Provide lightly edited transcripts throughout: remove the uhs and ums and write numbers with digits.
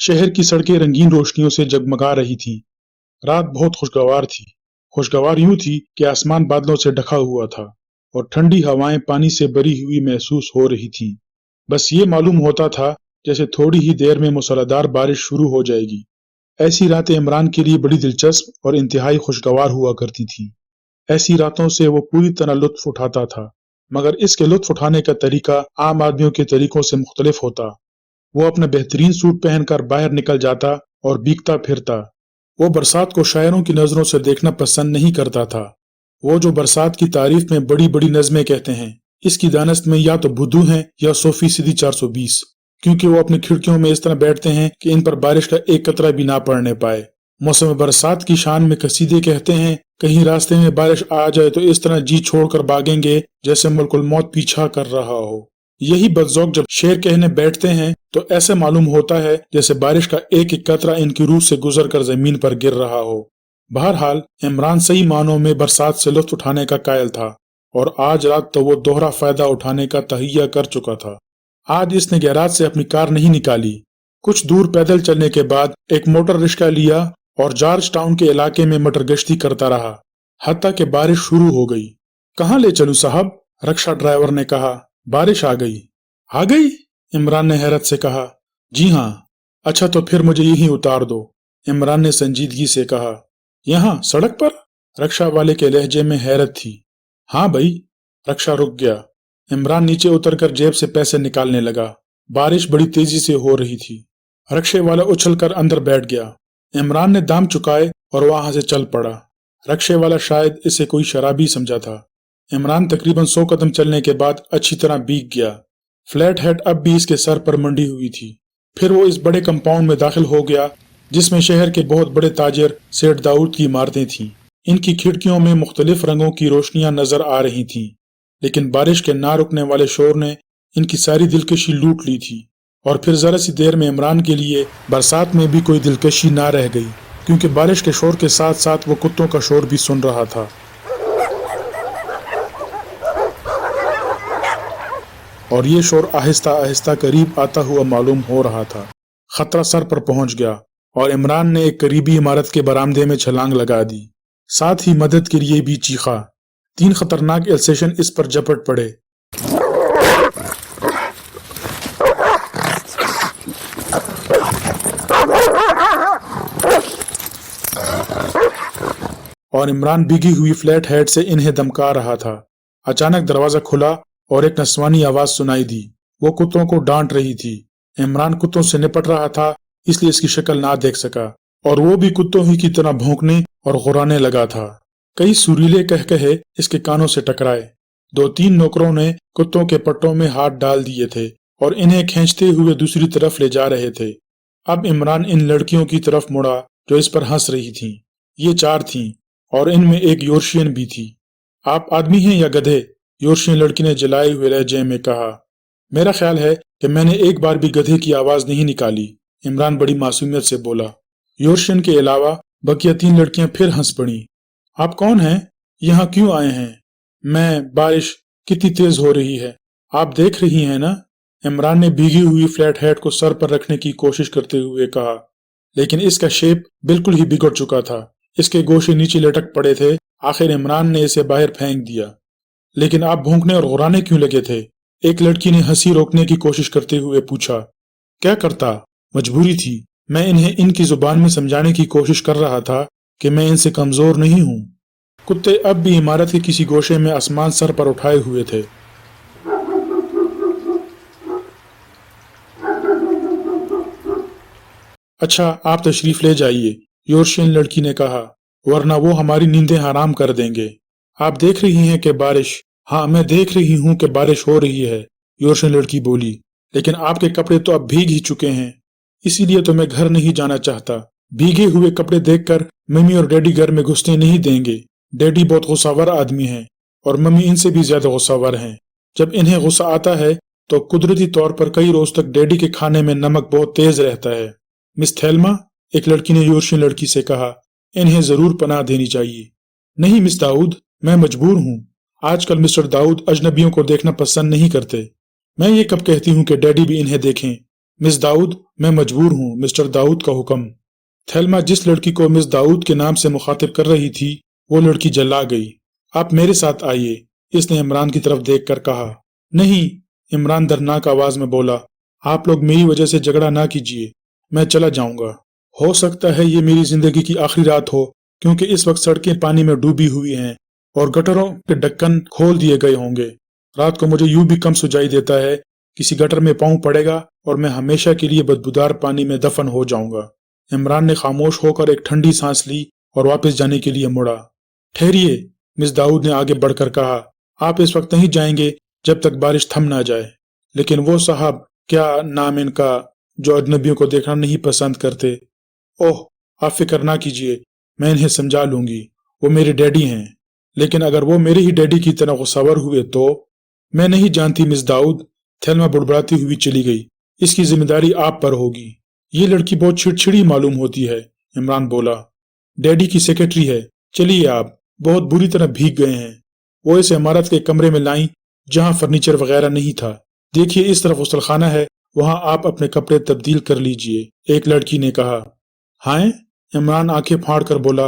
शहर की सड़कें रंगीन रोशनियों से जगमगा रही थीं। रात बहुत खुशगवार थी। खुशगवार यूं थी कि आसमान बादलों से ढका हुआ था और ठंडी हवाएं पानी से भरी हुई महसूस हो रही थीं। बस ये मालूम होता था जैसे थोड़ी ही देर में मूसलाधार बारिश शुरू हो जाएगी। ऐसी रातें इमरान के लिए बड़ी दिलचस्प और इंतहाई खुशगवार हुआ करती थीं। ऐसी रातों से वो पूरी तरह लुत्फ उठाता था, मगर इसके लुत्फ उठाने का तरीका आम आदमियों के तरीकों से मुख्तलिफ होता। वो अपना बेहतरीन सूट पहनकर बाहर निकल जाता और भीगता फिरता। वो बरसात को शायरों की नजरों से देखना पसंद नहीं करता था। वो जो बरसात की तारीफ में बड़ी बड़ी नज़में कहते हैं, इसकी दानस्त में या तो बुद्धू हैं या 100% 420, क्योंकि वो अपनी खिड़कियों में इस तरह बैठते हैं कि इन पर बारिश का एक कतरा भी ना पड़ने पाए। मौसम बरसात की शान में कसीदे कहते हैं, कहीं रास्ते में बारिश आ जाए तो इस तरह जी छोड़कर भागेंगे जैसे मुल्कुल मौत पीछा कर रहा हो। यही बदजौक जब शेर कहने बैठते हैं तो ऐसे मालूम होता है जैसे बारिश का एक एक कतरा इनकी रूह से गुजर कर जमीन पर गिर रहा हो। बहरहाल इमरान सही मानों में बरसात से लुत्फ उठाने का कायल था और आज रात तो वो दोहरा फायदा उठाने का तहैया कर चुका था। आज इसने गैराज से अपनी कार नहीं निकाली। कुछ दूर पैदल चलने के बाद एक मोटर रिक्शा लिया और जॉर्ज टाउन के इलाके में मटर गश्ती करता रहा, हत्ता कि बारिश शुरू हो गई। कहाँ ले चलूं साहब? रिक्शा ड्राइवर ने कहा। बारिश आ गई। आ गई? इमरान ने हैरत से कहा। जी हाँ। अच्छा तो फिर मुझे यहीं उतार दो, इमरान ने संजीदगी से कहा। यहाँ सड़क पर? रिक्शा वाले के लहजे में हैरत थी। हाँ भाई। रिक्शा रुक गया। इमरान नीचे उतरकर जेब से पैसे निकालने लगा। बारिश बड़ी तेजी से हो रही थी। रिक्शे वाला उछलकर अंदर बैठ गया। इमरान ने दाम चुकाए और वहां से चल पड़ा। रिक्शे वाला शायद इसे कोई शराबी समझा था। इमरान तकरीबन 100 कदम चलने के बाद अच्छी तरह भीग गया। फ्लैट हेड अब भी इसके सर पर मंडी हुई थी। फिर वो इस बड़े कंपाउंड में दाखिल हो गया जिसमें शहर के बहुत बड़े ताजिर सेठ दाऊद की इमारतें थीं। इनकी खिड़कियों में मुख्तलिफ रंगों की रोशनियां नजर आ रही थीं, लेकिन बारिश के ना रुकने वाले शोर ने इनकी सारी दिलकशी लूट ली थी। और फिर जरा सी देर में इमरान के लिए बरसात में भी कोई दिलकशी ना रह गई, क्योंकि बारिश के शोर के साथ साथ वो कुत्तों का शोर भी सुन रहा था। और ये शोर आहिस्ता आहिस्ता करीब आता हुआ मालूम हो रहा था। खतरा सर पर पहुंच गया और इमरान ने एक करीबी इमारत के बरामदे में छलांग लगा दी। साथ ही मदद के लिए भी चीखा। 3 खतरनाक एल्सेशन इस पर झपट पड़े। और इमरान भीगी हुई फ्लैट हेड से इन्हें धमका रहा था। अचानक दरवाजा खुला और एक नस्वानी आवाज सुनाई दी। वो कुत्तों को डांट रही थी। इमरान कुत्तों से निपट रहा था, इसलिए इसकी शक्ल ना देख सका, और वो भी कुत्तों ही की तरह भौंकने और गुर्राने लगा था। कई सुरीले कहकहे इसके कानों से टकराए। 2-3 नौकरों ने कुत्तों के पट्टों में हाथ डाल दिए थे और इन्हें खींचते हुए दूसरी तरफ ले जा रहे थे। अब इमरान इन लड़कियों की तरफ मुड़ा जो इस पर हंस रही थीं। ये 4 थीं और इनमें एक योर्शियन भी थी। आप आदमी हैं या गधे? योर्शियन लड़की ने जलाए हुए लहजे में कहा। मेरा ख्याल है कि मैंने एक बार भी गधे की आवाज नहीं निकाली, इमरान बड़ी मासूमियत से बोला। योर्शियन के अलावा बकिया 3 लड़कियां फिर हंस पड़ी। आप कौन हैं? यहाँ क्यों आए हैं? बारिश कितनी तेज हो रही है, आप देख रही हैं ना? इमरान ने भीगी हुई फ्लैट हेड को सर पर रखने की कोशिश करते हुए कहा, लेकिन इसका शेप बिल्कुल ही बिगड़ चुका था। इसके गोशे नीचे लटक पड़े थे। आखिर इमरान ने इसे बाहर फेंक दिया। लेकिन आप भौंकने और गुर्राने क्यों लगे थे? एक लड़की ने हंसी रोकने की कोशिश करते हुए पूछा। क्या करता, मजबूरी थी। मैं इन्हें इनकी जुबान में समझाने की कोशिश कर रहा था कि मैं इनसे कमजोर नहीं हूँ। कुत्ते अब भी इमारत के किसी गोशे में आसमान सर पर उठाए हुए थे। अच्छा, आप तशरीफ ले जाइए, योर्शियन लड़की ने कहा, वरना वो हमारी नींदें हराम कर देंगे। आप देख रही हैं कि बारिश। हाँ, मैं देख रही हूँ कि बारिश हो रही है, योर्शियन लड़की बोली। लेकिन आपके कपड़े तो अब भीग ही चुके हैं, इसीलिए तो मैं घर नहीं जाना चाहता। भीगे हुए कपड़े देखकर मम्मी और डैडी घर में घुसने नहीं देंगे। डैडी बहुत गुस्सावर आदमी हैं और मम्मी इनसे भी ज्यादा गुस्सावर हैं। जब इन्हें गुस्सा आता है तो कुदरती तौर पर कई रोज तक डैडी के खाने में नमक बहुत तेज रहता है। मिस थेल्मा, एक लड़की ने योर्शियन लड़की से कहा, इन्हें जरूर पनाह देनी चाहिए। नहीं मिस दाऊद, मैं मजबूर हूँ। आजकल मिस्टर दाऊद अजनबियों को देखना पसंद नहीं करते। मैं ये कब कहती हूँ कि डैडी भी इन्हें देखें। मिस दाऊद, मैं मजबूर हूँ, मिस्टर दाऊद का हुक्म। थेल्मा जिस लड़की को मिस दाऊद के नाम से मुखातिब कर रही थी, वो लड़की जल्ला गई। आप मेरे साथ आइए, इसने इमरान की तरफ देखकर कहा। नहीं, इमरान दर्दनाक आवाज में बोला, आप लोग मेरी वजह से झगड़ा ना कीजिए, मैं चला जाऊंगा। हो सकता है ये मेरी जिंदगी की आखिरी रात हो, क्योंकि इस वक्त सड़कें पानी में डूबी हुई हैं और गटरों के ढक्कन खोल दिए गए होंगे। रात को मुझे यूं भी कम सुझाई देता है, किसी गटर में पांव पड़ेगा और मैं हमेशा के लिए बदबूदार पानी में दफन हो जाऊंगा। इमरान ने खामोश होकर एक ठंडी सांस ली और वापस जाने के लिए मुड़ा। ठहरिए, मिस दाऊद ने आगे बढ़कर कहा, आप इस वक्त नहीं जाएंगे जब तक बारिश थम ना जाए। लेकिन वो साहब, क्या नाम इनका, जो अजनबियों को देखना नहीं पसंद करते। ओह, आप फिक्र ना कीजिए, मैं इन्हें समझा लूंगी, वो मेरे डैडी हैं। लेकिन अगर वो मेरे ही डैडी की तरह गुस्सावर हुए तो? मैं नहीं जानती मिस दाऊद, थेल्मा बुड़बुड़ाती हुई चली गई। इसकी जिम्मेदारी आप पर होगी। ये लड़की बहुत छिड़छिड़ी मालूम होती है, इमरान बोला। डैडी की सेक्रेटरी है। चलिए, आप बहुत बुरी तरह भीग गए हैं। वो इस इमारत के कमरे में लाई जहां फर्नीचर वगैरह नहीं था। देखिए, इस तरफ गुसलखाना है, वहां आप अपने कपड़े तब्दील कर लीजिए, एक लड़की ने कहा। हाय, इमरान आंखें फाड़ कर बोला,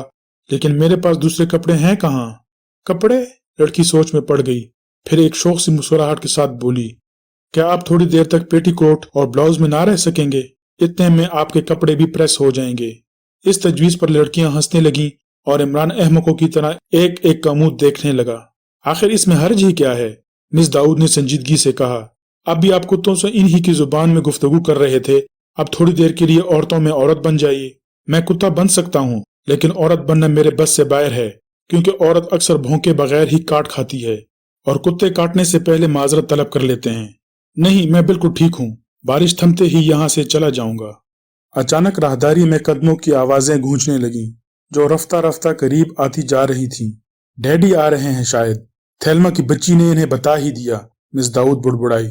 लेकिन मेरे पास दूसरे कपड़े हैं कहाँ? कपड़े? लड़की सोच में पड़ गई, फिर एक शौक सी मुस्कुराहट के साथ बोली, क्या आप थोड़ी देर तक पेटीकोट और ब्लाउज में ना रह सकेंगे? इतने में आपके कपड़े भी प्रेस हो जाएंगे। इस तजवीज पर लड़कियां हंसने लगीं और इमरान अहमकों की तरह एक एक का मुंह देखने लगा। आखिर इसमें हर्ज ही क्या है? मिस दाऊद ने संजीदगी से कहा। अब भी आप कुत्तों से इन्हीं की जुबान में गुफ्तगू कर रहे थे, अब थोड़ी देर के लिए औरतों में औरत बन जाइए। मैं कुत्ता बन सकता हूँ, लेकिन औरत बनना मेरे बस से बाहर है, क्योंकि औरत अक्सर भौंके बगैर ही काट खाती है और कुत्ते काटने से पहले माजरत तलब कर लेते हैं। नहीं, मैं बिल्कुल ठीक हूँ, बारिश थमते ही यहाँ से चला जाऊंगा। अचानक राहदारी में कदमों की आवाजें गूंजने लगीं, जो रफ्ता रफ्ता करीब आती जा रही थीं। डैडी आ रहे हैं शायद, थेल्मा की बच्ची ने इन्हें बता ही दिया, मिस दाऊद बुड़बुड़ाई।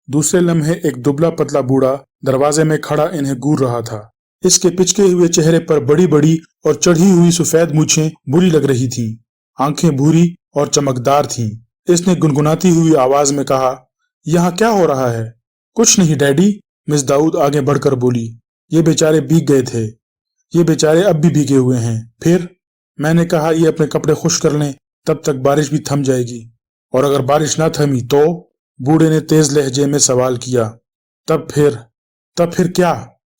दूसरे लम्हे एक दुबला पतला बूढ़ा दरवाजे में खड़ा इन्हें घूर रहा था। इसके पिचके हुए चेहरे पर बड़ी बड़ी और चढ़ी हुई सफेद मूछें बुरी लग रही थीं। आंखें भूरी और चमकदार थीं। इसने गुनगुनाती हुई आवाज में कहा, यहाँ क्या हो रहा है? कुछ नहीं डैडी, मिस दाऊद आगे बढ़कर बोली। ये बेचारे भीग गए थे, ये बेचारे अब भी भीगे हुए हैं। फिर मैंने कहा ये अपने कपड़े खुश कर लें, तब तक बारिश भी थम जाएगी। और अगर बारिश ना थमी तो? बूढ़े ने तेज लहजे में सवाल किया। तब फिर क्या?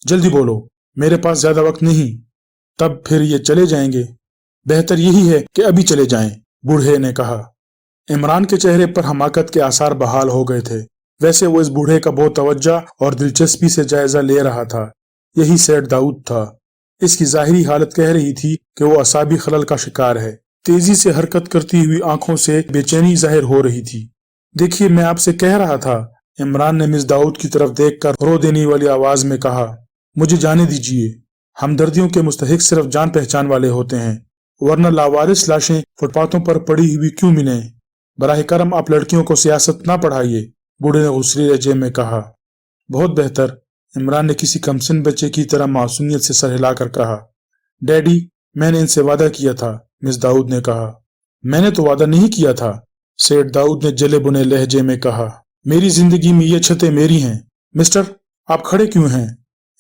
जल्दी बोलो, मेरे पास ज्यादा वक्त नहीं। तब फिर ये चले जाएंगे। बेहतर यही है कि अभी चले जाएं, बूढ़े ने कहा। इमरान के चेहरे पर हमाकत के आसार बहाल हो गए थे। वैसे वो इस बूढ़े का बहुत तवज्जो और दिलचस्पी से जायजा ले रहा था। यही सेठ दाऊद था। इसकी जाहिरी हालत कह रही थी कि वो असाबी खलल का शिकार है। तेजी से हरकत करती हुई आंखों से बेचैनी जाहिर हो रही थी। देखिए, मैं आपसे कह रहा था, इमरान ने मिस दाऊद की तरफ देखकर रो देने वाली आवाज में कहा। मुझे जाने दीजिए, हमदर्दियों के मुस्तहिक सिर्फ जान पहचान वाले होते हैं, वरना लावारिस लाशें फुटपाथों पर पड़ी हुई क्यों मिलें? बराह करम आप लड़कियों को सियासत ना पढ़ाइए, बूढ़े ने गुस्से लहजे में कहा। बहुत बेहतर, इमरान ने किसी कमसिन बच्चे की तरह मासूमियत से सर हिलाकर कहा। डैडी, मैंने इनसे वादा किया था, मिस दाऊद ने कहा। मैंने तो वादा नहीं किया था, सेठ दाऊद ने जले बुने लहजे में कहा। मेरी जिंदगी में ये छतें मेरी हैं। मिस्टर, आप खड़े क्यों हैं?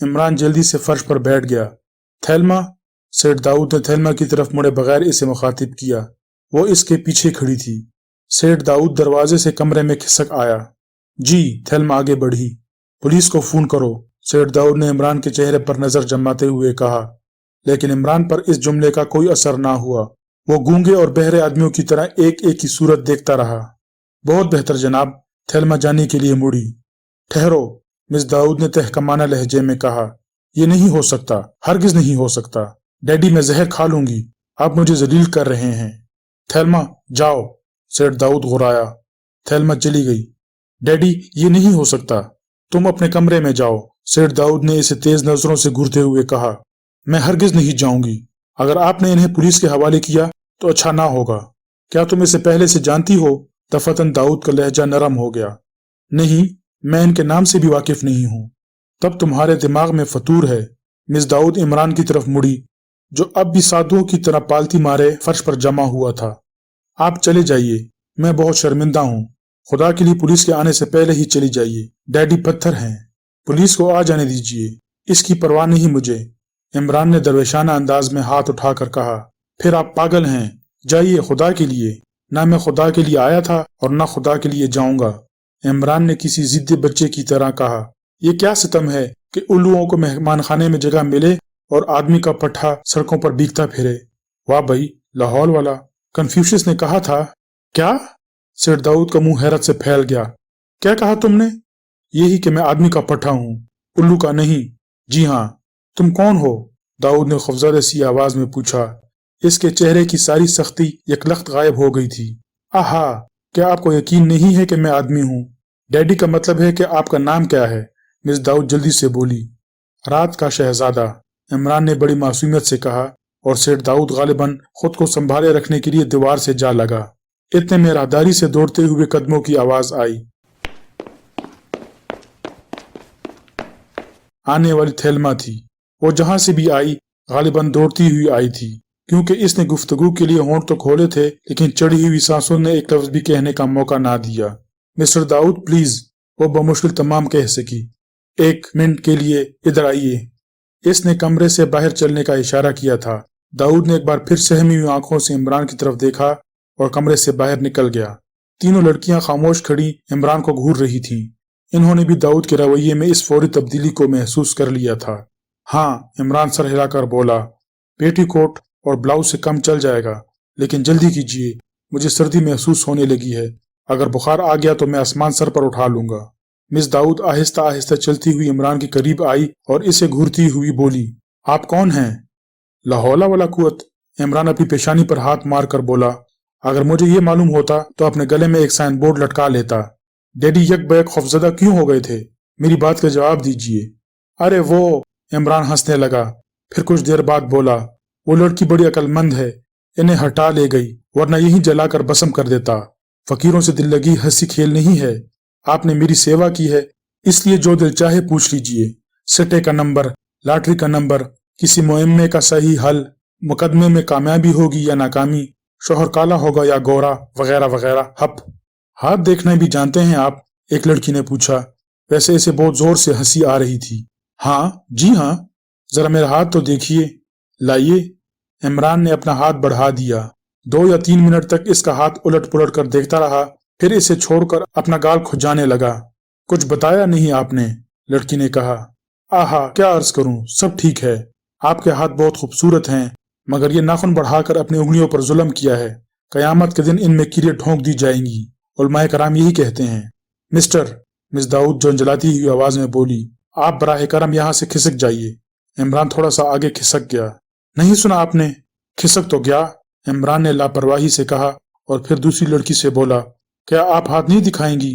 इमरान जल्दी से फर्श पर बैठ गया। थेल्मा, सेठ दाऊद ने थेल्मा की तरफ मुड़े बगैर इसे मुखातिब किया। वो इसके पीछे खड़ी थी। सेठ दाऊद दरवाजे से कमरे में खिसक आया। जी, थेल्मा आगे बढ़ी। पुलिस को फोन करो, सेठ दाऊद ने इमरान के चेहरे पर नजर जमाते हुए कहा। लेकिन इमरान पर इस जुमले का कोई असर ना हुआ। वो गूंगे और बहरे आदमियों की तरह एक एक की सूरत देखता रहा। बहुत बेहतर जनाब, थेल्मा जाने के लिए मुड़ी। ठहरो, मिस दाऊद ने तहकमाना लहजे में कहा। यह नहीं हो सकता, हरगिज नहीं हो सकता। डैडी, मैं जहर खा लूंगी, आप मुझे जलील कर रहे हैं। थेल्मा, जाओ, सेठ दाऊद गुर्राया। थेल्मा चली गई। डैडी, ये नहीं हो सकता, तुम अपने कमरे में जाओ, सेठ दाऊद ने इसे तेज नजरों से घूरते हुए कहा। मैं हरगिज नहीं जाऊंगी। अगर आपने इन्हें पुलिस के हवाले किया तो अच्छा ना होगा। क्या तुम इसे पहले से जानती हो? दफतन दाऊद का लहजा नरम हो गया। नहीं, मैं इनके नाम से भी वाकिफ नहीं हूं। तब तुम्हारे दिमाग में फतूर है। मिस दाऊद इमरान की तरफ मुड़ी, जो अब भी साधुओं की तरह पालती मारे फर्श पर जमा हुआ था। आप चले जाइए, मैं बहुत शर्मिंदा हूं। खुदा के लिए पुलिस के आने से पहले ही चली जाइए। डैडी पत्थर हैं। पुलिस को आ जाने दीजिए, इसकी परवाह नहीं मुझे। इमरान ने दरवेशाना अंदाज में हाथ उठाकर कहा। फिर आप पागल हैं, जाइए खुदा के लिए। ना मैं खुदा के लिए आया था और ना खुदा के लिए जाऊंगा। इमरान ने किसी जिद्दी बच्चे की तरह कहा। ये क्या सितम है कि उल्लुओं को मेहमान खाने में जगह मिले और आदमी का पट्टा सड़कों पर भीगता फिरे। वाह भाई, लाहौल वाला। कन्फ्यूशियस ने कहा था। क्या? सेठ दाऊद का मुंह हैरत से फैल गया। क्या कहा तुमने? यही कि मैं आदमी का पट्टा हूँ, उल्लू का नहीं। जी हाँ। तुम कौन हो? दाऊद ने खौफजदा सी आवाज में पूछा। इसके चेहरे की सारी सख्ती यकलख्त गायब हो गई थी। आहा, क्या आपको यकीन नहीं है कि मैं आदमी हूँ? डैडी का मतलब है कि आपका नाम क्या है? मिस दाऊद जल्दी से बोली। रात का शहजादा, इमरान ने बड़ी मासूमियत से कहा, और सेठ दाऊद गालिबन खुद को संभाले रखने के लिए दीवार से जा लगा। इतने में राहदारी से दौड़ते हुए कदमों की आवाज आई। आने वाली थेल्मा थी। वो जहां से भी आई गालिबन दौड़ती हुई आई थी, क्योंकि इसने गुफ्तगू के लिए होंठ तो खोले थे, लेकिन चढ़ी हुई सांसों ने एक लफ्ज भी कहने का मौका ना दिया। मिस्टर दाऊद प्लीज, वो बमुश्किल तमाम कह सकी। 1 मिनट के लिए इधर आइए। इसने कमरे से बाहर चलने का इशारा किया था। दाऊद ने एक बार फिर सहमी हुई आंखों से इमरान की तरफ देखा और कमरे से बाहर निकल गया। तीनों लड़कियां खामोश खड़ी इमरान को घूर रही थीं। इन्होंने भी दाऊद के रवैये में इस फौरी तब्दीली को महसूस कर लिया था। हाँ, इमरान सर हिलाकर बोला, पेटीकोट और ब्लाउज से कम चल जाएगा, लेकिन जल्दी कीजिए, मुझे सर्दी महसूस होने लगी है। अगर बुखार आ गया तो मैं आसमान सर पर उठा लूंगा। मिस दाऊद आहिस्ता आहिस्ता चलती हुई इमरान के करीब आई और इसे घूरती हुई बोली, आप कौन हैं? लाहौला वाला कुवत। इमरान अपनी पेशानी पर हाथ मार कर बोला, अगर मुझे ये मालूम होता तो अपने गले में एक साइन बोर्ड लटका लेता। डैडी यकबैक खौफजदा क्यों हो गए थे? मेरी बात का जवाब दीजिए। अरे वो, इमरान हंसने लगा। फिर कुछ देर बाद बोला, वो लड़की बड़ी अक्लमंद है, इन्हें हटा ले गई, वरना यही जलाकर बसम कर देता। फकीरों से दिल लगी हंसी खेल नहीं है। आपने मेरी सेवा की है, इसलिए जो दिल चाहे पूछ लीजिए। सट्टे का नंबर, लॉटरी का नंबर, किसी मुहिम्मे का सही हल, मुकदमे में कामयाबी होगी या नाकामी, शोहर काला होगा या गोरा, वगैरह वगैरह। हप। हाथ देखना भी जानते हैं आप? एक लड़की ने पूछा। वैसे इसे बहुत जोर से हंसी आ रही थी। हाँ जी हाँ, जरा मेरा हाथ तो देखिए। लाइए। इमरान ने अपना हाथ बढ़ा दिया। 2 या 3 मिनट तक इसका हाथ उलट पुलट कर देखता रहा, फिर इसे छोड़कर अपना गाल खुजाने लगा। कुछ बताया नहीं आपने? लड़की ने कहा। आहा, क्या अर्ज करूं, सब ठीक है। आपके हाथ बहुत खूबसूरत हैं, मगर ये नाखून बढ़ाकर अपनी उंगलियों पर जुल्म किया है। कयामत के दिन इनमें कीड़े ठोंक दी जाएंगी। उलमाए कराम यही कहते हैं। मिस्टर, मिस दाऊद झंझलाती हुई आवाज में बोली, आप बराह करम यहाँ से खिसक जाइए। इमरान थोड़ा सा आगे खिसक गया। नहीं सुना आपने? खिसक तो गया, इमरान ने लापरवाही से कहा, और फिर दूसरी लड़की से बोला, क्या आप हाथ नहीं दिखाएंगी?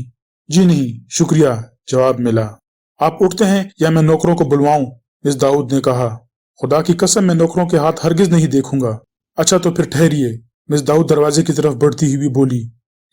जी नहीं, शुक्रिया, जवाब मिला। आप उठते हैं या मैं नौकरों को बुलवाऊं? मिस दाऊद ने कहा। खुदा की कसम, मैं नौकरों के हाथ हरगिज नहीं देखूंगा। अच्छा तो फिर ठहरिए। मिस दाऊद दरवाजे की तरफ बढ़ती हुई बोली,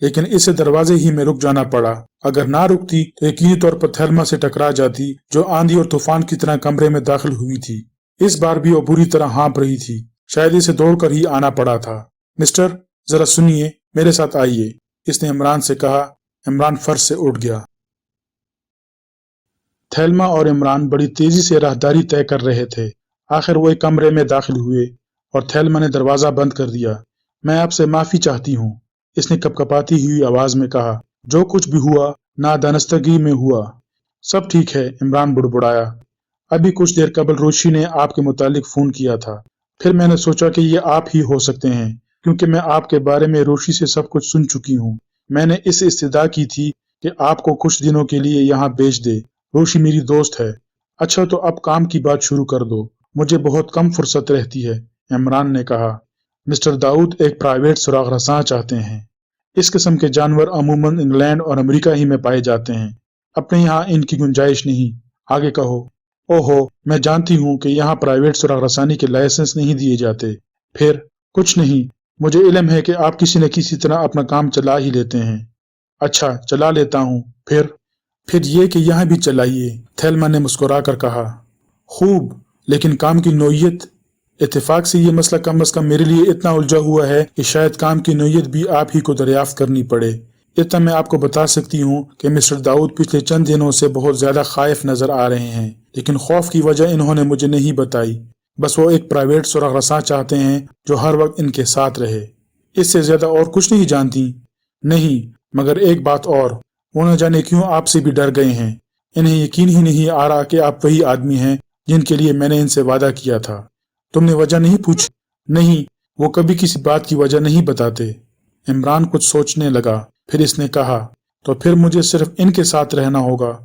लेकिन इसे दरवाजे ही में रुक जाना पड़ा। अगर ना रुकती तो यकीनी तौर पर थेल्मा से टकरा जाती, जो आंधी और तूफान की तरह कमरे में दाखिल हुई थी। इस बार भी वो बुरी तरह हाँप रही थी। शायद इसे दौड़कर ही आना पड़ा था। मिस्टर, जरा सुनिए, मेरे साथ आइए, इसने इमरान से कहा। इमरान फर्श से उठ गया। थेल्मा और इमरान बड़ी तेजी से राहदारी तय कर रहे थे। आखिर वो एक कमरे में दाखिल हुए और थेल्मा ने दरवाजा बंद कर दिया। मैं आपसे माफी चाहती हूँ, इसने कपकपाती हुई आवाज में कहा। जो कुछ भी हुआ नादानस्तगी में हुआ। सब ठीक है, इमरान बुड़बुड़ाया। अभी कुछ देर कबल रोशी ने आपके मुतालिक फोन किया था। फिर मैंने सोचा कि ये आप ही हो सकते हैं, क्योंकि मैं आपके बारे में रोशी से सब कुछ सुन चुकी हूँ। मैंने इस इस्तदा की थी कि आपको कुछ दिनों के लिए यहाँ भेज दे। रोशी मेरी दोस्त है। अच्छा तो अब काम की बात शुरू कर दो, मुझे बहुत कम फुर्सत रहती है, इमरान ने कहा। मिस्टर दाऊद एक प्राइवेट सुराग रसां चाहते हैं। इस किस्म के जानवर अमूमन इंग्लैंड और अमेरिका ही में पाए जाते हैं। अपने यहाँ इनकी गुंजाइश नहीं। आगे कहो। ओहो, मैं जानती हूँ कि यहाँ प्राइवेट सुराग रसानी के लाइसेंस नहीं दिए जाते। फिर? कुछ नहीं, मुझे इल्म है कि आप किसी न किसी तरह अपना काम चला ही लेते हैं। अच्छा, चला लेता हूँ। फिर ये कि यहाँ भी चलाइए, थेल्मा ने मुस्कुरा कर कहा। खूब, लेकिन काम की नोयत? इत्तेफाक से ये मसला कम अज कम मेरे लिए इतना उलझा हुआ है कि शायद काम की नोयत भी आप ही को दरियाफ्त करनी पड़े। इतना मैं आपको बता सकती हूँ कि मिस्टर दाऊद पिछले चंद दिनों से बहुत ज्यादा खाइफ नजर आ रहे हैं, लेकिन खौफ की वजह इन्होंने मुझे नहीं बताई। बस वो एक प्राइवेट सुरग रसां चाहते हैं जो हर वक्त इनके साथ रहे। इससे ज्यादा और कुछ नहीं जानती? नहीं, मगर एक बात और, वो न जाने क्यों आपसे भी डर गए हैं। इन्हें यकीन ही नहीं आ रहा कि आप वही आदमी हैं जिनके लिए मैंने इनसे वादा किया था। तुमने वजह नहीं पूछी? नहीं, वो कभी किसी बात की वजह नहीं बताते। इमरान कुछ सोचने लगा, फिर इसने कहा, तो फिर मुझे सिर्फ इनके साथ रहना होगा?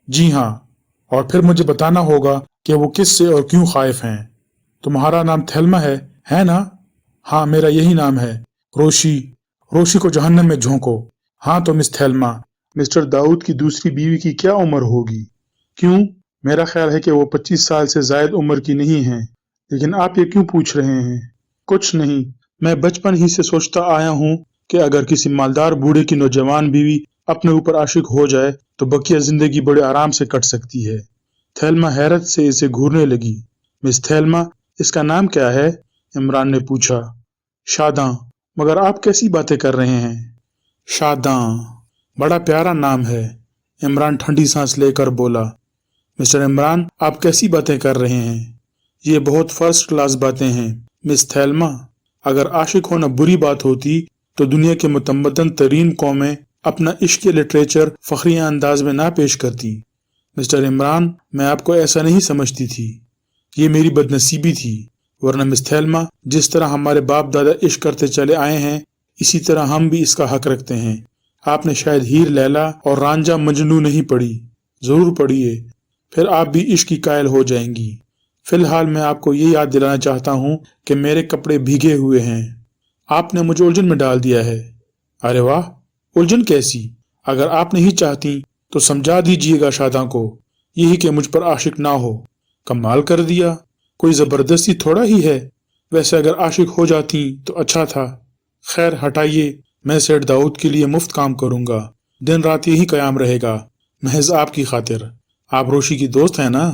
जी हाँ, और फिर मुझे बताना होगा कि वो किससे और क्यों खाइफ हैं। तुम्हारा नाम थेल्मा है ना? हाँ, मेरा यही नाम है। रोशी, रोशी को जहन्नम में झोंको। हाँ तो मिस थेल्मा, मिस्टर दाऊद की दूसरी बीवी की क्या उम्र होगी? क्यों? मेरा ख्याल है कि वो 25 साल से ज्यादा उम्र की नहीं है। लेकिन आप ये क्यों पूछ रहे हैं? कुछ नहीं, मैं बचपन ही से सोचता आया हूँ कि अगर किसी मालदार बूढ़े की नौजवान बीवी अपने ऊपर आशिक हो जाए तो बकिया जिंदगी बड़े आराम से कट सकती है। थेल्मा हैरत से इसे घूरने लगी। मिस थेल्मा, इसका नाम क्या है? इमरान ने पूछा। शादां। मगर आप कैसी बातें कर रहे हैं? शादां, बड़ा प्यारा नाम है। इमरान ठंडी सांस लेकर बोला। मिस्टर इमरान, आप कैसी बातें कर रहे हैं? ये बहुत फर्स्ट क्लास बातें हैं मिस थेल्मा। अगर आशिक होना बुरी बात होती तो दुनिया के मुतमद्दन तरीन कौमें अपना इश्क लिटरेचर फखरिया अंदाज में ना पेश करती। मिस्टर इमरान, मैं आपको ऐसा नहीं समझती थी। ये मेरी बदनसीबी थी, वरना मिस थेल्मा, जिस तरह हमारे बाप दादा इश्क करते चले आए हैं इसी तरह हम भी इसका हक रखते हैं। आपने शायद हीर लैला और रांझा मजनू नहीं पढ़ी। जरूर पढ़िए, फिर आप भी इश्क की कायल हो जाएंगी। फिलहाल मैं आपको ये याद दिलाना चाहता हूँ कि मेरे कपड़े भीगे हुए हैं। आपने मुझे उलझन में डाल दिया है। अरे वाह, उलझन कैसी? अगर आप नहीं चाहती तो समझा दीजिएगा शादां को, यही कि मुझ पर आशिक ना हो। कमाल कर दिया, कोई जबरदस्ती थोड़ा ही है। वैसे अगर आशिक हो जाती तो अच्छा था। खैर हटाइए, मैं सेठ दाऊद के लिए मुफ्त काम करूंगा। दिन रात यही कयाम रहेगा, महज आपकी खातिर। आप रोशी की दोस्त हैं ना?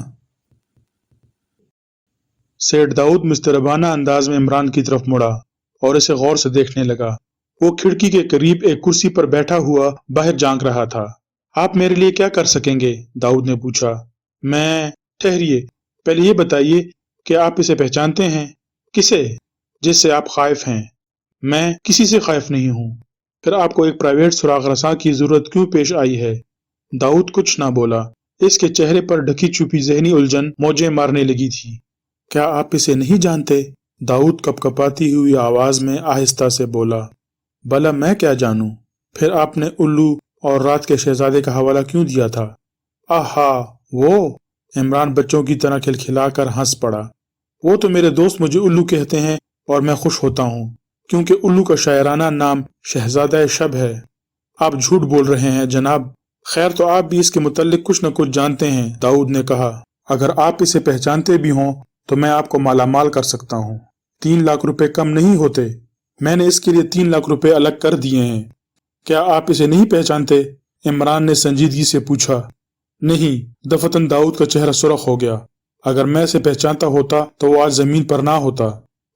सेठ दाऊद मुस्तरबाना अंदाज में इमरान की तरफ मुड़ा और इसे गौर से देखने लगा। वो खिड़की के करीब एक कुर्सी पर बैठा हुआ बाहर झांक रहा था। आप मेरे लिए क्या कर सकेंगे? दाऊद ने पूछा। मैं? ठहरिए, पहले ये बताइए कि आप इसे पहचानते हैं? किसे? जिससे आप खाइफ हैं। मैं किसी से खाइफ नहीं हूँ। फिर आपको एक प्राइवेट सुराग रसां की जरूरत क्यों पेश आई है? दाऊद कुछ ना बोला। इसके चेहरे पर ढकी छुपी जहनी उलझन मौजें मारने लगी थी। क्या आप इसे नहीं जानते? दाऊद कपकपाती हुई आवाज में आहिस्ता से बोला। भला मैं क्या जानूं? फिर आपने उल्लू और रात के शहजादे का हवाला क्यों दिया था? आहा, वो? इमरान बच्चों की तरह खिलखिलाकर हंस पड़ा। वो तो मेरे दोस्त मुझे उल्लू कहते हैं और मैं खुश होता हूँ, क्योंकि उल्लू का शायराना नाम शहजादा शब है। आप झूठ बोल रहे हैं जनाब। खैर तो आप भी इसके मुतल्लिक कुछ न कुछ जानते हैं, दाऊद ने कहा। अगर आप इसे पहचानते भी हों तो मैं आपको मालामाल कर सकता हूँ। 3 लाख रुपए कम नहीं होते। मैंने इसके लिए 3 लाख रुपए अलग कर दिए हैं। क्या आप इसे नहीं पहचानते? इमरान ने संजीदगी से पूछा। नहीं। दफतन दाऊद का चेहरा सुर्ख हो गया। अगर मैं इसे पहचानता होता तो वो आज जमीन पर ना होता।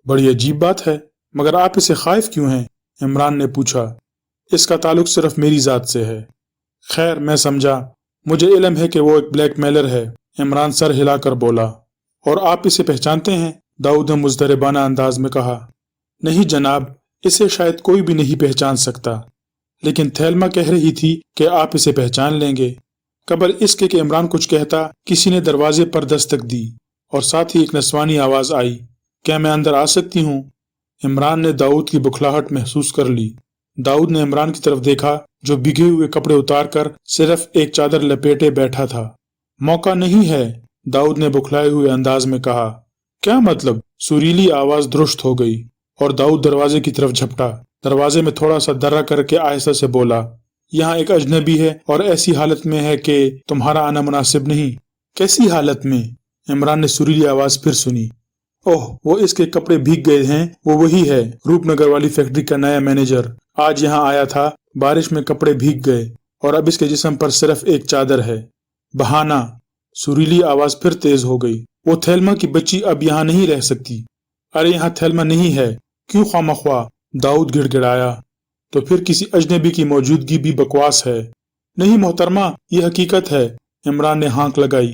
बड़ी अजीब बात है, मगर आप इसे खाइफ क्यों हैं? इमरान ने पूछा। इसका ताल्लुक सिर्फ मेरी जात से है। खैर मैं समझा, मुझे इल्म है कि वो एक ब्लैकमेलर है। इमरान सर हिलाकर बोला। और आप इसे पहचानते हैं? दाऊद ने मुजदरबाना अंदाज में कहा। नहीं जनाब, इसे शायद कोई भी नहीं पहचान सकता, लेकिन थेल्मा कह रही थी कि आप इसे पहचान लेंगे। कबल इसके कि इमरान कुछ कहता, किसी ने दरवाजे पर दस्तक दी और साथ ही एक नस्वानी आवाज आई। क्या मैं अंदर आ सकती हूँ? इमरान ने दाऊद की बुखलाहट महसूस कर ली। दाऊद ने इमरान की तरफ देखा, जो भीगे हुए कपड़े उतारकर सिर्फ एक चादर लपेटे बैठा था। मौका नहीं है, दाऊद ने बुखलाए हुए अंदाज में कहा। क्या मतलब? सुरीली आवाज दुरुस्त हो गई और दाऊद दरवाजे की तरफ झपटा। दरवाजे में थोड़ा सा दर्रा करके आहिस्ता से बोला, यहाँ एक अजनबी है और ऐसी हालत में है कि तुम्हारा आना मुनासिब नहीं। कैसी हालत में? इमरान ने सुरीली आवाज फिर सुनी। ओह, वो इसके कपड़े भीग गए हैं। वो वही है, रूपनगर वाली फैक्ट्री का नया मैनेजर। आज यहाँ आया था, बारिश में कपड़े भीग गए और अब इसके जिस्म पर सिर्फ एक चादर है। बहाना। सुरीली आवाज फिर तेज हो गई। वो थेल्मा की बच्ची अब यहाँ नहीं रह सकती। अरे यहाँ थेल्मा नहीं है, क्यों खामख्वा? दाऊद गिड़गिड़ाया। तो फिर किसी अजनबी की मौजूदगी भी बकवास है। नहीं मोहतरमा, ये हकीकत है। इमरान ने हाँक लगाई।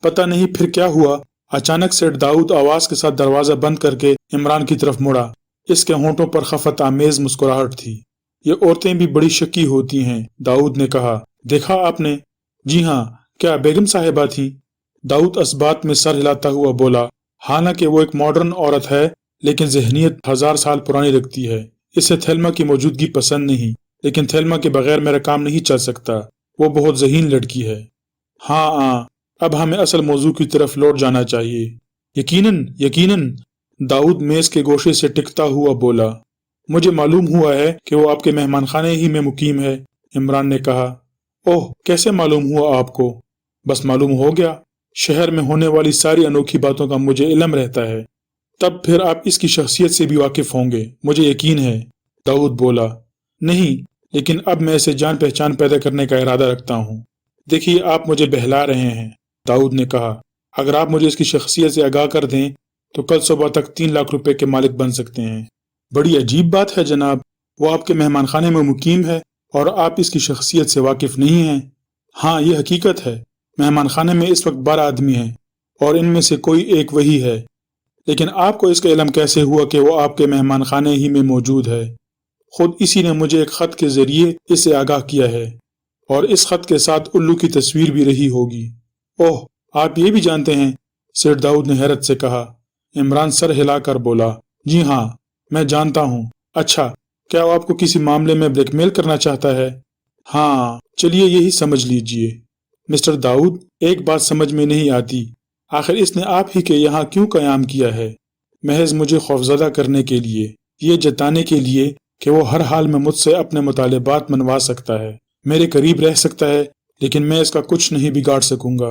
पता नहीं फिर क्या हुआ, अचानक सेठ दाऊद आवाज के साथ दरवाजा बंद करके इमरान की तरफ मुड़ा। इसके होंठों पर खफत आमेज मुस्कुराहट थी। ये औरतें भी बड़ी शकी होती हैं, दाऊद ने कहा। देखा आपने? जी हाँ। क्या बेगम साहिबा थी? दाऊद इस बात में सर हिलाता हुआ बोला। हालांकि वो एक मॉडर्न औरत है, लेकिन जहनीत 1000 साल पुरानी रखती है। इसे थेल्मा की मौजूदगी पसंद नहीं, लेकिन थेल्मा के बगैर मेरा काम नहीं चल सकता। वो बहुत ज़हीन लड़की है। हाँ, अब हमें असल मौजू की तरफ लौट जाना चाहिए। यकीनन यकीनन, दाऊद मेज के गोशे से टिकता हुआ बोला। मुझे मालूम हुआ है कि वो आपके मेहमान खाने ही में मुकीम है, इमरान ने कहा। ओह, कैसे मालूम हुआ आपको? बस मालूम हो गया। शहर में होने वाली सारी अनोखी बातों का मुझे इल्म रहता है। तब फिर आप इसकी शख्सियत से भी वाकिफ होंगे, मुझे यकीन है, दाऊद बोला। नहीं, लेकिन अब मैं इसे जान पहचान पैदा करने का इरादा रखता हूँ। देखिए, आप मुझे बहला रहे हैं, दाऊद ने कहा। अगर आप मुझे इसकी शख्सियत से आगाह कर दें तो कल सुबह तक 3 लाख रुपए के मालिक बन सकते हैं। बड़ी अजीब बात है जनाब, वो आपके मेहमान खाने में मुकीम है और आप इसकी शख्सियत से वाकिफ नहीं हैं। हाँ, ये हकीकत है। मेहमान खाने में इस वक्त 12 आदमी हैं और इनमें से कोई एक वही है। लेकिन आपको इसका इल्म कैसे हुआ कि वो आपके मेहमान खाने ही में मौजूद है? खुद इसी ने मुझे एक खत के जरिए इसे आगाह किया है, और इस खत के साथ उल्लू की तस्वीर भी रही होगी। ओह, आप ये भी जानते हैं? सेठ दाऊद ने हैरत से कहा। इमरान सर हिलाकर बोला। जी हाँ, मैं जानता हूँ। अच्छा, क्या वो आपको किसी मामले में ब्लैकमेल करना चाहता है? हाँ, चलिए यही समझ लीजिए। मिस्टर दाऊद, एक बात समझ में नहीं आती, आखिर इसने आप ही के यहाँ क्यों कयाम किया है? महज मुझे खौफजदा करने के लिए, ये जताने के लिए कि वो हर हाल में मुझसे अपने मुतालिबात मनवा सकता है, मेरे करीब रह सकता है, लेकिन मैं इसका कुछ नहीं बिगाड़ सकूंगा।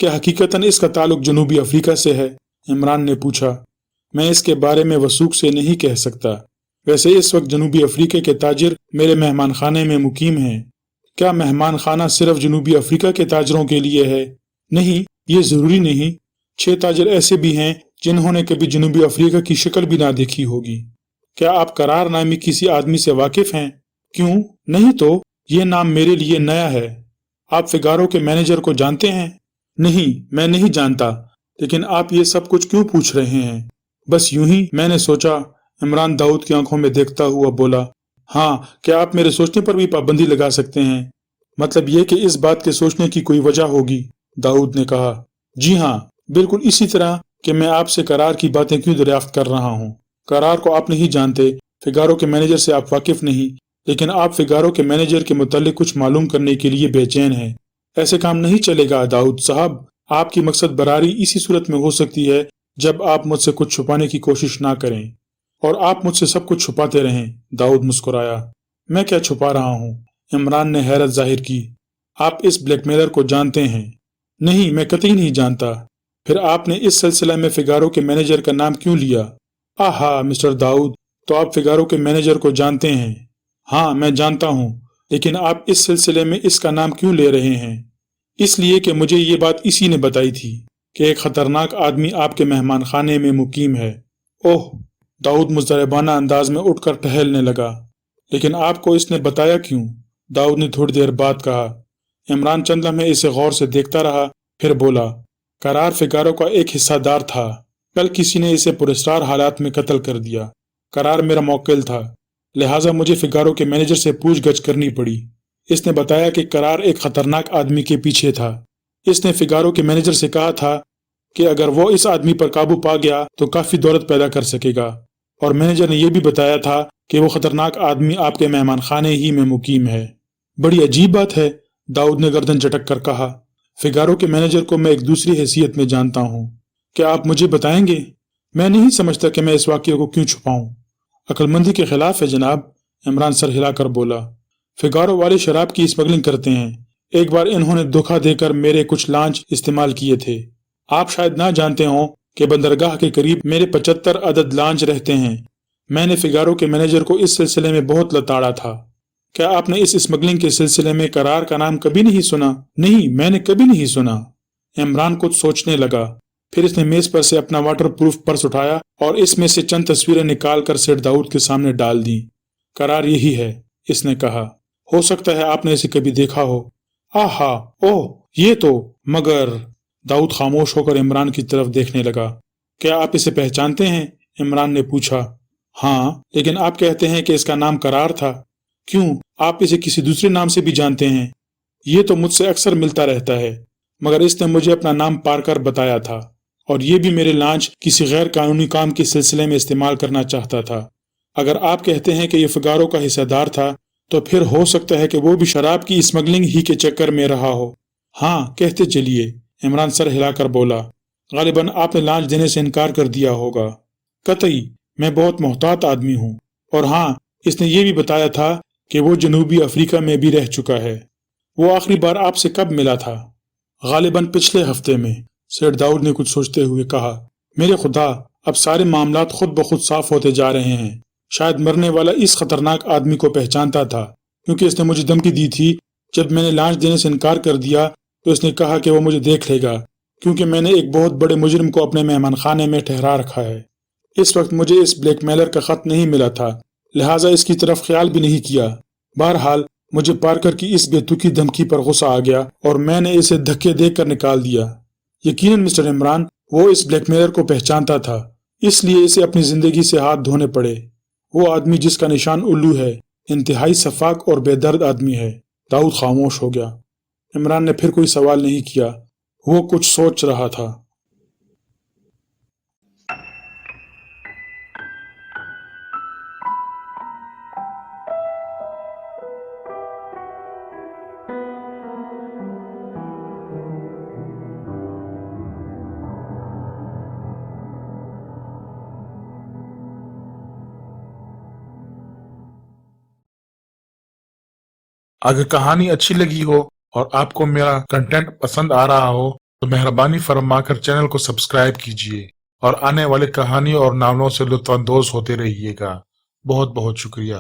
क्या हकीकतन इसका ताल्लुक जनूबी अफ्रीका से है? इमरान ने पूछा। मैं इसके बारे में वसूख से नहीं कह सकता। वैसे इस वक्त जनूबी अफ्रीका के ताजिर मेरे मेहमान खाने में मुकीम हैं। क्या मेहमान खाना सिर्फ जनूबी अफ्रीका के ताजरों के लिए है? नहीं, ये जरूरी नहीं। 6 ताजिर ऐसे भी हैं जिन्होंने कभी जनूबी अफ्रीका की शक्ल भी ना देखी होगी। क्या आप करार नामी किसी आदमी से वाकिफ हैं? क्यों नहीं, तो ये नाम मेरे लिए नया है। आप फिगारो के मैनेजर को जानते हैं? नहीं, मैं नहीं जानता। लेकिन आप ये सब कुछ क्यों पूछ रहे हैं? बस यूं ही मैंने सोचा, इमरान दाऊद की आंखों में देखता हुआ बोला। हाँ, क्या आप मेरे सोचने पर भी पाबंदी लगा सकते हैं? मतलब ये कि इस बात के सोचने की कोई वजह होगी, दाऊद ने कहा। जी हाँ, बिल्कुल इसी तरह कि मैं आपसे करार की बातें क्यों दरियाफ्त कर रहा हूँ। करार को आप नहीं जानते, फिगारो के मैनेजर से आप वाकिफ नहीं, लेकिन आप फिगारो के मैनेजर के मुतालिक कुछ मालूम करने के लिए बेचैन हैं। ऐसे काम नहीं चलेगा दाऊद साहब। आपकी मकसद बरारी इसी सूरत में हो सकती है जब आप मुझसे कुछ छुपाने की कोशिश ना करें, और आप मुझसे सब कुछ छुपाते रहें। दाऊद मुस्कुराया। मैं क्या छुपा रहा हूँ? इमरान ने हैरत जाहिर की। आप इस ब्लैकमेलर को जानते हैं? नहीं, मैं कतई नहीं जानता। फिर आपने इस सिलसिले में फिगारो के मैनेजर का नाम क्यों लिया? आहा मिस्टर दाऊद, तो आप फिगारो के मैनेजर को जानते हैं? हाँ, मैं जानता हूँ, लेकिन आप इस सिलसिले में इसका नाम क्यों ले रहे हैं? इसलिए कि मुझे ये बात इसी ने बताई थी कि एक खतरनाक आदमी आपके मेहमान खाने में मुकीम है। ओह, दाऊद मुज़रबाना अंदाज में उठकर टहलने लगा। लेकिन आपको इसने बताया क्यों? दाऊद ने थोड़ी देर बाद कहा। इमरान चंद लम्हे इसे गौर से देखता रहा, फिर बोला। करार फिगारो का एक हिस्सादार था। कल किसी ने इसे पुरस्कार हालात में कत्ल कर दिया। करार मेरा मौक्किल था, लिहाजा मुझे फिगारो के मैनेजर से पूछगछ करनी पड़ी। इसने बताया कि करार एक खतरनाक आदमी के पीछे था। इसने फिगारो के मैनेजर से कहा था कि अगर वो इस आदमी पर काबू पा गया तो काफी दौलत पैदा कर सकेगा, और मैनेजर ने यह भी बताया था कि वो खतरनाक आदमी आपके मेहमान खाने ही में मुकीम है। बड़ी अजीब बात है, दाऊद ने गर्दन झटक कर कहा। फिगारो के मैनेजर को मैं एक दूसरी हैसियत में जानता हूँ। क्या आप मुझे बताएंगे? मैं नहीं समझता कि मैं इस वाक़ये को क्यों छुपाऊं। अक्लमंदी के खिलाफ है जनाब, इमरान सर हिलाकर बोला। फिगारो वाले शराब की स्मगलिंग करते हैं। एक बार इन्होंने धोखा देकर मेरे कुछ लांच इस्तेमाल किए थे। आप शायद ना जानते हों कि बंदरगाह के करीब मेरे 75 अदद लांच रहते हैं। मैंने फिगारो के मैनेजर को इस सिलसिले में बहुत लताड़ा था। क्या आपने इस स्मगलिंग के सिलसिले में करार का नाम कभी नहीं सुना? नहीं, मैंने कभी नहीं सुना। इमरान कुछ सोचने लगा, फिर इसने मेज पर से अपना वाटर प्रूफ पर्स उठाया और इसमें से चंद तस्वीरें निकालकर सेठ दाऊद के सामने डाल दी। करार यही है, इसने कहा। हो सकता है आपने इसे कभी देखा हो। आहा, ओह, ये तो। मगर दाऊद खामोश होकर इमरान की तरफ देखने लगा। क्या आप इसे पहचानते हैं? इमरान ने पूछा। हाँ, लेकिन आप कहते हैं कि इसका नाम करार था। क्यों, आप इसे किसी दूसरे नाम से भी जानते हैं? ये तो मुझसे अक्सर मिलता रहता है, मगर इसने मुझे अपना नाम पारकर बताया था, और ये भी मेरे लॉन्च किसी गैर कानूनी काम के सिलसिले में इस्तेमाल करना चाहता था। अगर आप कहते हैं कि ये फिगारो का हिस्सेदार था, तो फिर हो सकता है कि वो भी शराब की स्मगलिंग ही के चक्कर में रहा हो। हाँ, कहते चलिए, इमरान सर हिलाकर बोला। गालिबन आपने लॉन्च देने से इनकार कर दिया होगा। कतई, मैं बहुत मोहतात आदमी हूँ। और हाँ, इसने ये भी बताया था कि वो जनूबी अफ्रीका में भी रह चुका है। वो आखिरी बार आपसे कब मिला था? गालिबन पिछले हफ्ते में, सेठ दाऊद ने कुछ सोचते हुए कहा। मेरे खुदा, अब सारे मामलात खुद ब खुद साफ होते जा रहे हैं। शायद मरने वाला इस खतरनाक आदमी को पहचानता था, क्योंकि इसने मुझे धमकी दी थी। जब मैंने लॉन्च देने से इनकार कर दिया तो इसने कहा कि वो मुझे देख लेगा, क्योंकि मैंने एक बहुत बड़े मुजरिम को अपने मेहमान खाने में ठहरा रखा है। इस वक्त मुझे इस ब्लैकमेलर का खत नहीं मिला था, लिहाजा इसकी तरफ ख्याल भी नहीं किया। बहरहाल, मुझे पार्कर की इस बेतुकी धमकी पर गुस्सा आ गया और मैंने इसे धक्के देकर निकाल दिया। यकीनन मिस्टर इमरान, वो इस ब्लैकमेलर को पहचानता था, इसलिए इसे अपनी जिंदगी से हाथ धोने पड़े। वो आदमी जिसका निशान उल्लू है, इंतहाई सफाक और बेदर्द आदमी है। दाऊद खामोश हो गया। इमरान ने फिर कोई सवाल नहीं किया। वो कुछ सोच रहा था। अगर कहानी अच्छी लगी हो और आपको मेरा कंटेंट पसंद आ रहा हो तो मेहरबानी फरमाकर चैनल को सब्सक्राइब कीजिए और आने वाली कहानी और नावलों से लुत्फ अंदोज होते रहिएगा। बहुत बहुत शुक्रिया।